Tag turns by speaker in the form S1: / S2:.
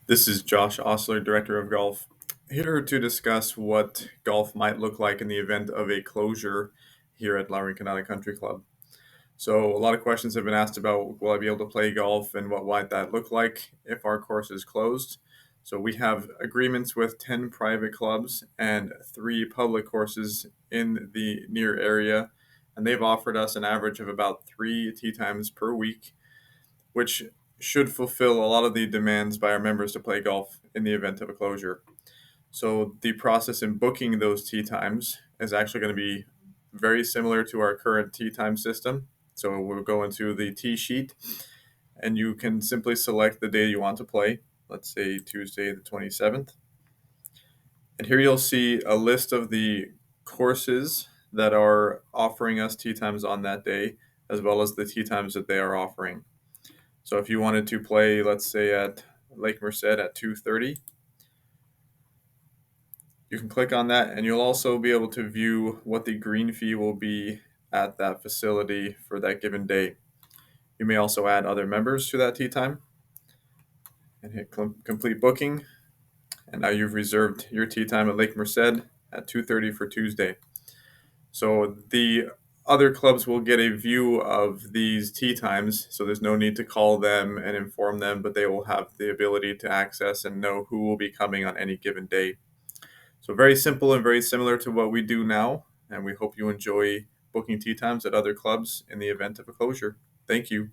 S1: This is Josh Osler, Director of Golf, here to discuss what golf might look like in the event of a closure here at Lowry Canali Country Club. So, a lot of questions have been asked about will I be able to play golf and what might that look like if our course is closed. So, we have agreements with 10 private clubs and 3 public courses in the near area, and they've offered us an average of about 3 tee times per week, which should fulfill a lot of the demands by our members to play golf in the event of a closure. So the process in booking those tee times is actually going to be very similar to our current tee time system. So we'll go into the tee sheet and you can simply select the day you want to play. Let's say Tuesday the 27th. And here you'll see a list of the courses that are offering us tee times on that day, as well as the tee times that they are offering. So if you wanted to play, let's say at Lake Merced at 2:30, you can click on that and you'll also be able to view what the green fee will be at that facility for that given day. You may also add other members to that tee time and hit complete booking. And now you've reserved your tee time at Lake Merced at 2:30 for Tuesday. So the other clubs will get a view of these tee times, so there's no need to call them and inform them, but they will have the ability to access and know who will be coming on any given day. So very simple and very similar to what we do now, and we hope you enjoy booking tee times at other clubs in the event of a closure. Thank you.